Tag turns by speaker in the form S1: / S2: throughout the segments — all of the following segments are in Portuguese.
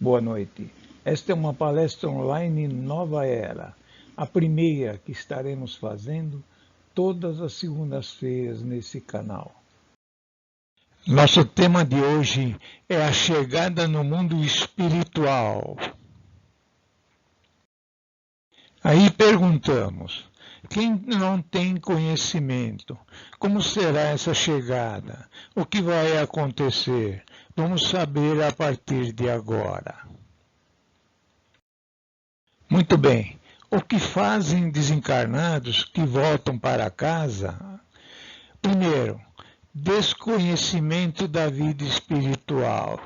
S1: Boa noite. Esta é uma palestra online Nova Era, a primeira que estaremos fazendo todas as segundas-feiras nesse canal. Nosso tema de hoje é a chegada no mundo espiritual. Aí perguntamos, quem não tem conhecimento? Como será essa chegada? O que vai acontecer? Vamos saber a partir de agora. Muito bem. O que fazem desencarnados que voltam para casa? Primeiro, desconhecimento da vida espiritual.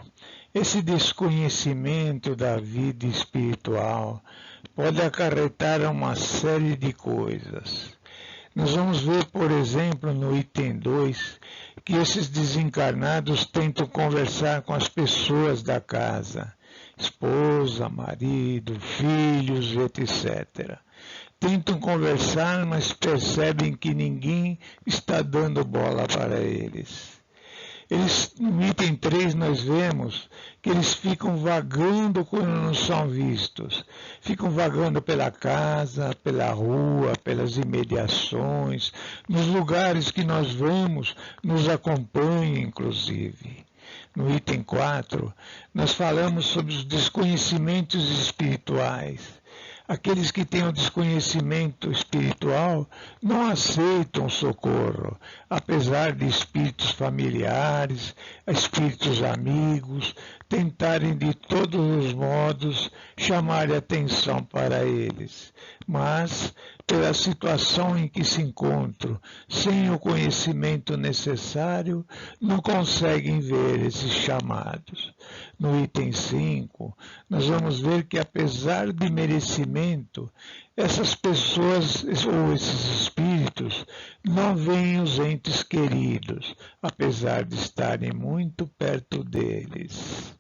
S1: Esse desconhecimento da vida espiritual pode acarretar uma série de coisas. Nós vamos ver, por exemplo, no item 2, que esses desencarnados tentam conversar com as pessoas da casa, esposa, marido, filhos, etc. Tentam conversar, mas percebem que ninguém está dando bola para eles. No item 3 nós vemos que eles ficam vagando quando não são vistos. Ficam vagando pela casa, pela rua, pelas imediações, nos lugares que nós vamos, nos acompanham inclusive. No item 4, nós falamos sobre os desconhecimentos espirituais. Aqueles que têm o desconhecimento espiritual não aceitam socorro, apesar de espíritos familiares, espíritos amigos, tentarem de todos os modos chamar a atenção para eles. Mas, pela situação em que se encontram, sem o conhecimento necessário, não conseguem ver esses chamados. No item 5, nós vamos ver que, apesar de merecimento, essas pessoas ou esses espíritos não veem os entes queridos, apesar de estarem muito perto deles.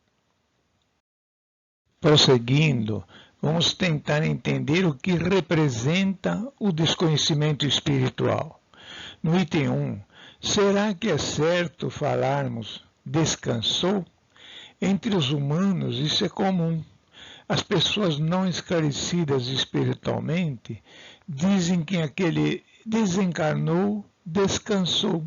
S1: Prosseguindo, vamos tentar entender o que representa o desconhecimento espiritual. No item 1, será que é certo falarmos descansou? Entre os humanos isso é comum. As pessoas não esclarecidas espiritualmente dizem que aquele desencarnou, descansou.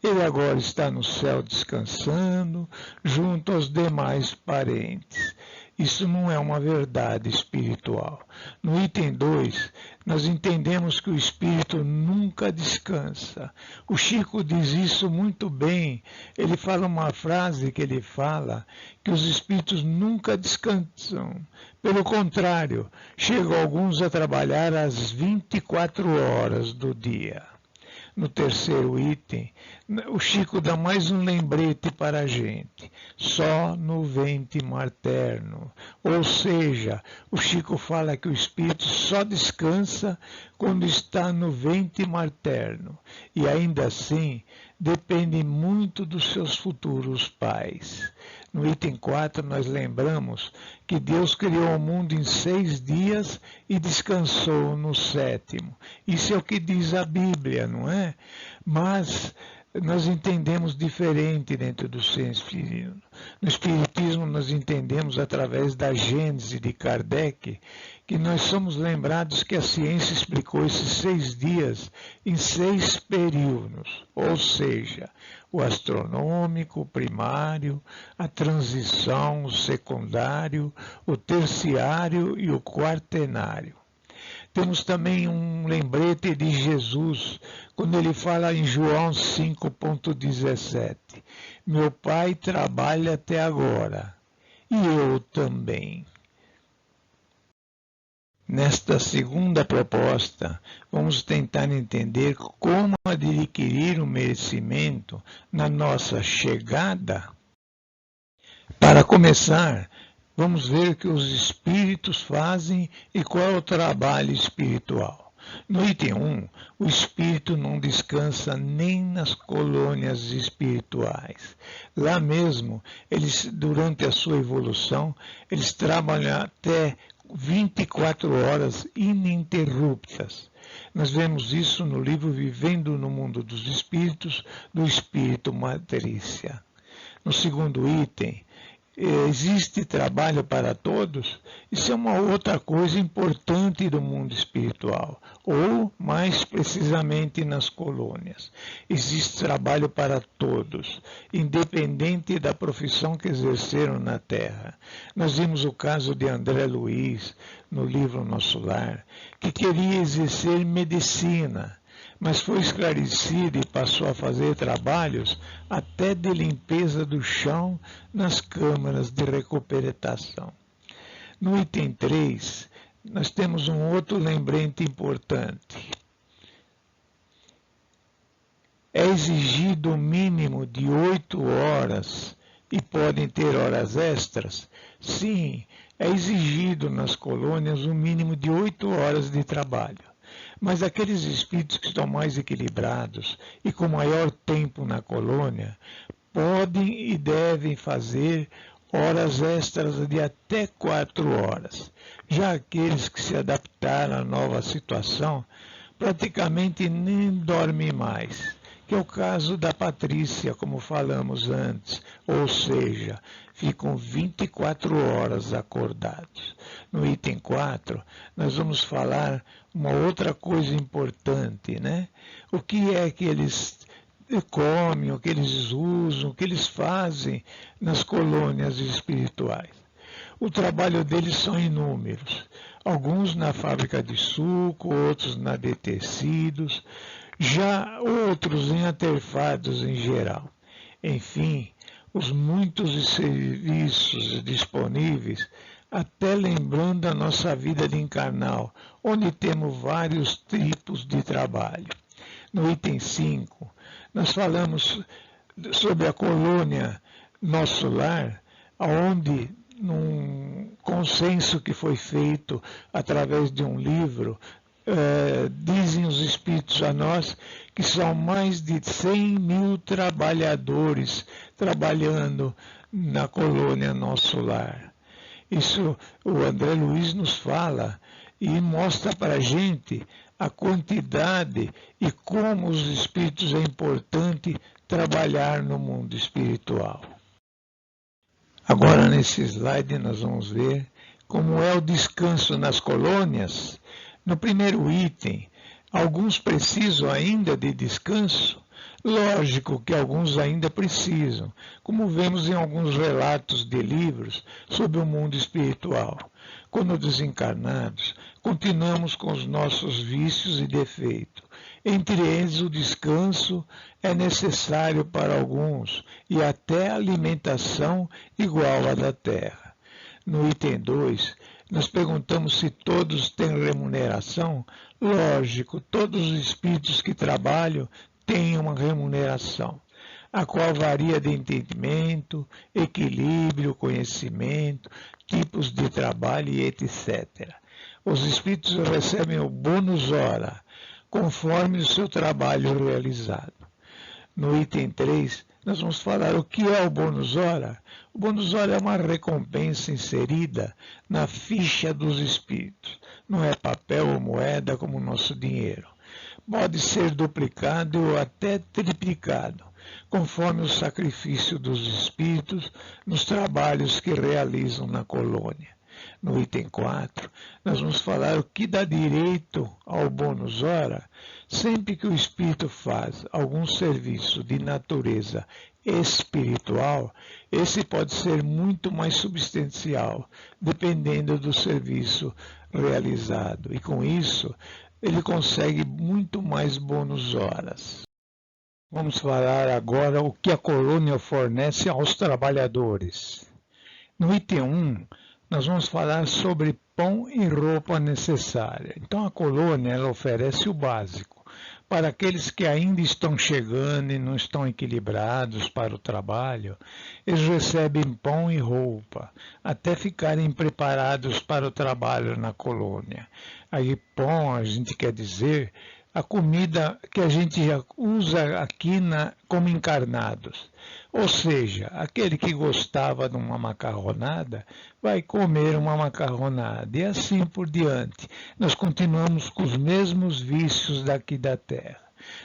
S1: Ele agora está no céu descansando, junto aos demais parentes. Isso não é uma verdade espiritual. No item 2, nós entendemos que o espírito nunca descansa. O Chico diz isso muito bem. Ele fala uma frase que ele fala, que os espíritos nunca descansam. Pelo contrário, chegam alguns a trabalhar às 24 horas do dia. No terceiro item, o Chico dá mais um lembrete para a gente, só no ventre materno. Ou seja, o Chico fala que o espírito só descansa quando está no ventre materno. E ainda assim, depende muito dos seus futuros pais. No item 4, nós lembramos que Deus criou o mundo em 6 dias e descansou no 7º. Isso é o que diz a Bíblia, não é? Mas nós entendemos diferente dentro do Espiritismo. No Espiritismo nós entendemos através da Gênese de Kardec que nós somos lembrados que a ciência explicou esses 6 dias em 6 períodos, ou seja, o astronômico, o primário, a transição, o secundário, o terciário e o quaternário. Temos também um lembrete de Jesus, quando ele fala em João 5,17. Meu Pai trabalha até agora, e eu também. Nesta segunda proposta, vamos tentar entender como adquirir o merecimento na nossa chegada. Para começar, vamos ver o que os espíritos fazem e qual é o trabalho espiritual. No item 1, o espírito não descansa nem nas colônias espirituais. Lá mesmo, durante a sua evolução, eles trabalham até 24 horas ininterruptas. Nós vemos isso no livro Vivendo no Mundo dos Espíritos, do Espírito Matrícia. No segundo item, existe trabalho para todos? Isso é uma outra coisa importante do mundo espiritual, ou mais precisamente nas colônias. Existe trabalho para todos, independente da profissão que exerceram na Terra. Nós vimos o caso de André Luiz, no livro Nosso Lar, que queria exercer medicina, mas foi esclarecido e passou a fazer trabalhos até de limpeza do chão nas câmaras de recuperação. No item 3, nós temos um outro lembrete importante. É exigido o mínimo de 8 horas e podem ter horas extras? Sim, é exigido nas colônias um mínimo de 8 horas de trabalho. Mas aqueles espíritos que estão mais equilibrados e com maior tempo na colônia, podem e devem fazer horas extras de até 4 horas. Já aqueles que se adaptaram à nova situação, praticamente nem dormem mais, que é o caso da Patrícia, como falamos antes, ou seja, ficam 24 horas acordados. No item 4, nós vamos falar uma outra coisa importante, né? O que é que eles comem, o que eles usam, o que eles fazem nas colônias espirituais. O trabalho deles são inúmeros, alguns na fábrica de suco, outros na de tecidos, já outros em atarefas em geral. Enfim, os muitos serviços disponíveis, até lembrando a nossa vida de encarnal, onde temos vários tipos de trabalho. No item 5, nós falamos sobre a colônia Nosso Lar, onde, num consenso que foi feito através de um livro, dizem os espíritos a nós que são mais de 100 mil trabalhadores trabalhando na colônia Nosso Lar. Isso o André Luiz nos fala e mostra para a gente a quantidade e como os espíritos é importante trabalhar no mundo espiritual. Agora, nesse slide, nós vamos ver como é o descanso nas colônias. No primeiro item, alguns precisam ainda de descanso? Lógico que alguns ainda precisam, como vemos em alguns relatos de livros sobre o mundo espiritual. Quando desencarnados, continuamos com os nossos vícios e defeitos. Entre eles, o descanso é necessário para alguns e até a alimentação igual à da terra. No item 2, nós perguntamos se todos têm remuneração. Lógico, todos os espíritos que trabalham têm uma remuneração, a qual varia de entendimento, equilíbrio, conhecimento, tipos de trabalho e etc. Os espíritos recebem o bônus hora, conforme o seu trabalho realizado. No item 3, nós vamos falar o que é o bônus hora. O bônus hora é uma recompensa inserida na ficha dos espíritos. Não é papel ou moeda como o nosso dinheiro. Pode ser duplicado ou até triplicado, conforme o sacrifício dos espíritos nos trabalhos que realizam na colônia. No item 4, nós vamos falar o que dá direito ao bônus hora sempre que o espírito faz algum serviço de natureza espiritual. Esse pode ser muito mais substancial, dependendo do serviço realizado, e com isso ele consegue muito mais bônus horas. Vamos falar agora o que a colônia fornece aos trabalhadores. No item 1, nós vamos falar sobre pão e roupa necessária. Então a colônia ela oferece o básico. Para aqueles que ainda estão chegando e não estão equilibrados para o trabalho, eles recebem pão e roupa, até ficarem preparados para o trabalho na colônia. Aí pão, a gente quer dizer a comida que a gente já usa aqui como encarnados. Ou seja, aquele que gostava de uma macarronada vai comer uma macarronada e assim por diante. Nós continuamos com os mesmos vícios daqui da Terra.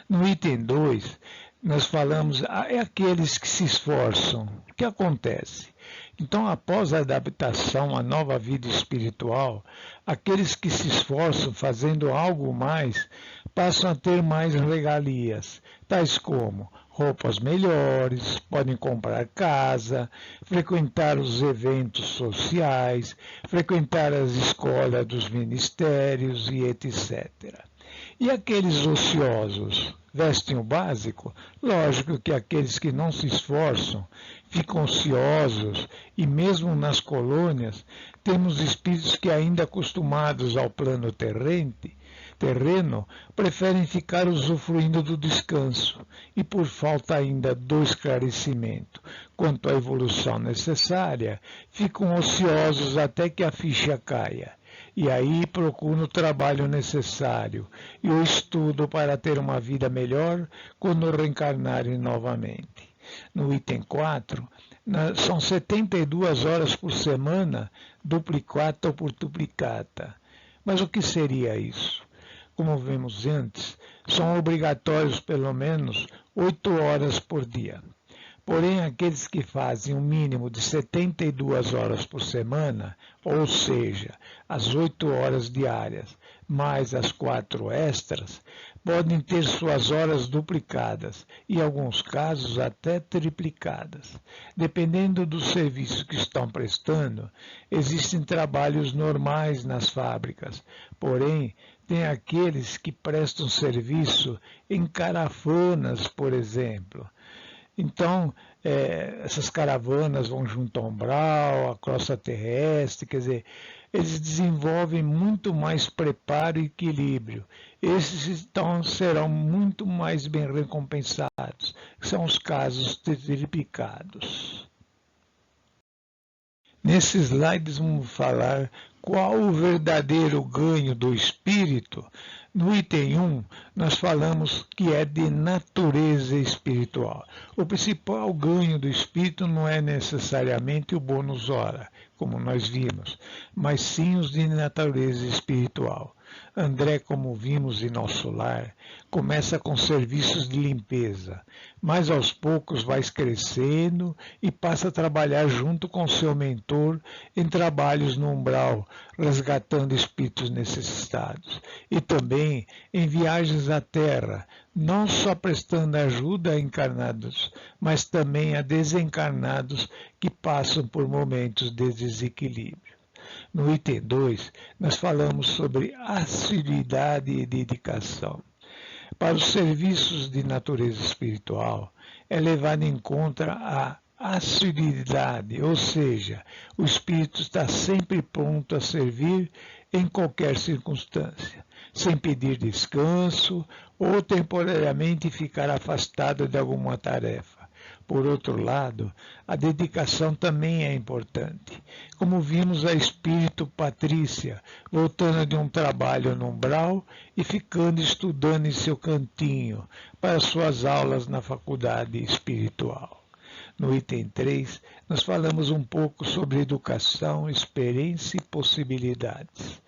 S1: No item 2, nós falamos, é aqueles que se esforçam. O que acontece? Então, após a adaptação à nova vida espiritual, aqueles que se esforçam fazendo algo mais passam a ter mais regalias, tais como roupas melhores, podem comprar casa, frequentar os eventos sociais, frequentar as escolas dos ministérios e etc. E aqueles ociosos vestem o básico? Lógico que aqueles que não se esforçam ficam ociosos, e mesmo nas colônias temos espíritos que, ainda acostumados ao plano terreno, preferem ficar usufruindo do descanso e, por falta ainda do esclarecimento quanto à evolução necessária, ficam ociosos até que a ficha caia. E aí procuram o trabalho necessário e o estudo para ter uma vida melhor quando reencarnarem novamente. No item 4, são 72 horas por semana, duplicata ou por duplicata. Mas o que seria isso? Como vimos antes, são obrigatórios pelo menos 8 horas por dia. Porém, aqueles que fazem um mínimo de 72 horas por semana, ou seja, as 8 horas diárias, mais as 4 extras, podem ter suas horas duplicadas e, em alguns casos, até triplicadas. Dependendo do serviço que estão prestando, existem trabalhos normais nas fábricas, porém, tem aqueles que prestam serviço em caravanas, por exemplo. Então, essas caravanas vão junto ao umbral, à crosta terrestre, quer dizer, eles desenvolvem muito mais preparo e equilíbrio. Esses, então, serão muito mais bem recompensados, que são os casos triplicados. Nesses slides vamos falar qual o verdadeiro ganho do espírito. No item 1, nós falamos que é de natureza espiritual. O principal ganho do espírito não é necessariamente o bônus hora, como nós vimos, mas sim os de natureza espiritual. André, como vimos em nosso lar, começa com serviços de limpeza, mas aos poucos vai crescendo e passa a trabalhar junto com seu mentor em trabalhos no umbral, resgatando espíritos necessitados, e também em viagens à Terra, não só prestando ajuda a encarnados, mas também a desencarnados que passam por momentos de desequilíbrio. No item 2, nós falamos sobre assiduidade e dedicação. Para os serviços de natureza espiritual, é levado em conta a assiduidade, ou seja, o espírito está sempre pronto a servir em qualquer circunstância, sem pedir descanso ou temporariamente ficar afastado de alguma tarefa. Por outro lado, a dedicação também é importante. Como vimos a espírito Patrícia, voltando de um trabalho no umbral e ficando estudando em seu cantinho para suas aulas na faculdade espiritual. No item 3, nós falamos um pouco sobre educação, experiência e possibilidades.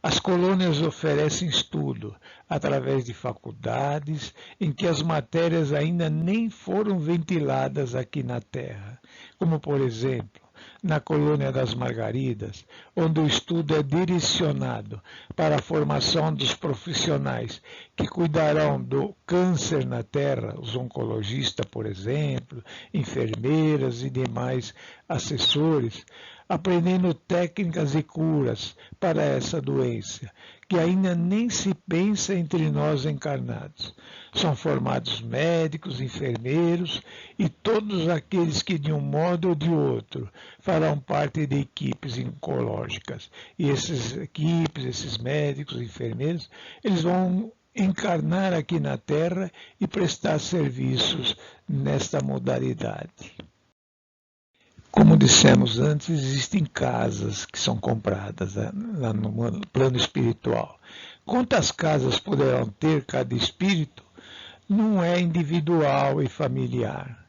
S1: As colônias oferecem estudo através de faculdades em que as matérias ainda nem foram ventiladas aqui na Terra, como, por exemplo, na colônia das Margaridas, onde o estudo é direcionado para a formação dos profissionais que cuidarão do câncer na Terra, os oncologistas, por exemplo, enfermeiras e demais assessores, aprendendo técnicas e curas para essa doença, que ainda nem se pensa entre nós encarnados. São formados médicos, enfermeiros e todos aqueles que, de um modo ou de outro, farão parte de equipes oncológicas. E essas equipes, esses médicos, enfermeiros, eles vão encarnar aqui na Terra e prestar serviços nesta modalidade. Como dissemos antes, existem casas que são compradas lá no plano espiritual. Quantas casas poderão ter cada espírito? Não é individual e familiar.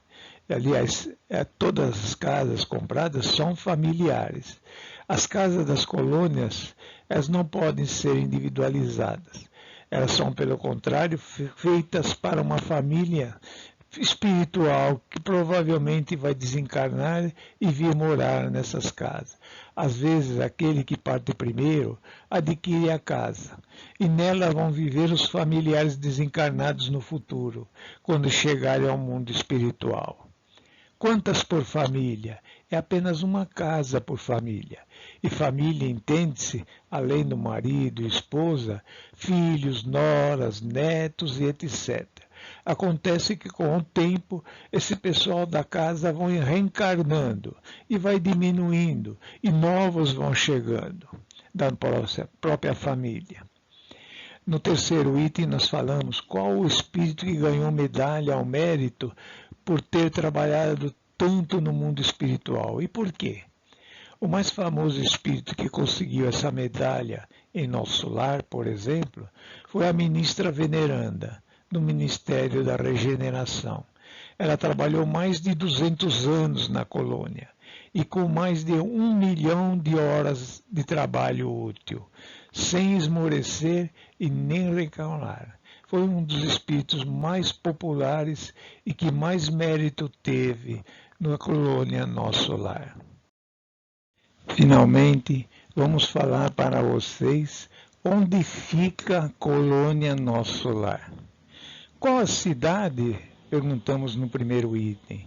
S1: Aliás, todas as casas compradas são familiares. As casas das colônias, elas não podem ser individualizadas. Elas são, pelo contrário, feitas para uma família espiritual que provavelmente vai desencarnar e vir morar nessas casas. Às vezes, aquele que parte primeiro adquire a casa, e nela vão viver os familiares desencarnados no futuro, quando chegarem ao mundo espiritual. Quantas por família? É apenas uma casa por família. E família entende-se, além do marido e esposa, filhos, noras, netos e etc. Acontece que com o tempo, esse pessoal da casa vão reencarnando e vai diminuindo, e novos vão chegando da própria família. No terceiro item, nós falamos qual o espírito que ganhou medalha ao mérito por ter trabalhado tanto no mundo espiritual. E por quê? O mais famoso espírito que conseguiu essa medalha em nosso lar, por exemplo, foi a ministra veneranda, do Ministério da Regeneração. Ela trabalhou mais de 200 anos na colônia e com mais de 1 milhão de horas de trabalho útil, sem esmorecer e nem reclamar. Foi um dos espíritos mais populares e que mais mérito teve na colônia Nosso Lar. Finalmente, vamos falar para vocês onde fica a colônia Nosso Lar. Qual a cidade? Perguntamos no primeiro item.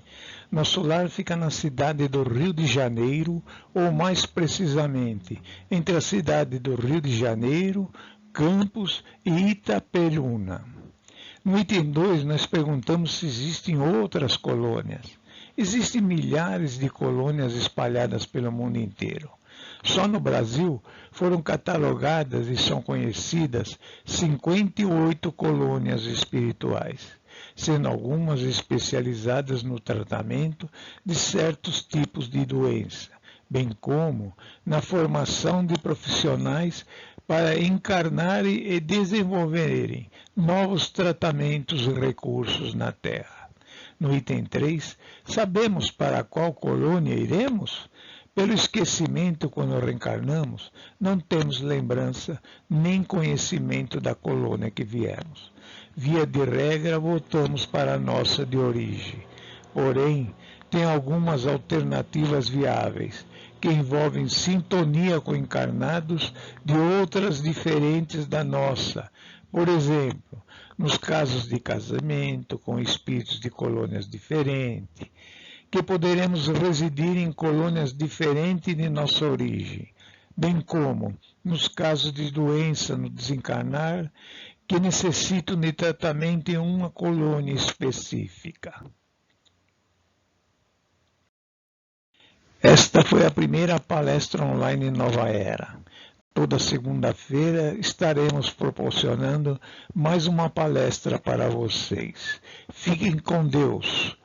S1: Nosso lar fica na cidade do Rio de Janeiro, ou mais precisamente, entre a cidade do Rio de Janeiro, Campos e Itaperuna. No item 2, nós perguntamos se existem outras colônias. Existem milhares de colônias espalhadas pelo mundo inteiro. Só no Brasil foram catalogadas e são conhecidas 58 colônias espirituais, sendo algumas especializadas no tratamento de certos tipos de doença, bem como na formação de profissionais para encarnarem e desenvolverem novos tratamentos e recursos na Terra. No item 3, sabemos para qual colônia iremos? Pelo esquecimento quando reencarnamos, não temos lembrança nem conhecimento da colônia que viemos. Via de regra, voltamos para a nossa de origem. Porém, tem algumas alternativas viáveis, que envolvem sintonia com encarnados de outras diferentes da nossa. Por exemplo, nos casos de casamento com espíritos de colônias diferentes, que poderemos residir em colônias diferentes de nossa origem, bem como nos casos de doença no desencarnar, que necessitam de tratamento em uma colônia específica. Esta foi a primeira palestra online Nova Era. Toda segunda-feira estaremos proporcionando mais uma palestra para vocês. Fiquem com Deus.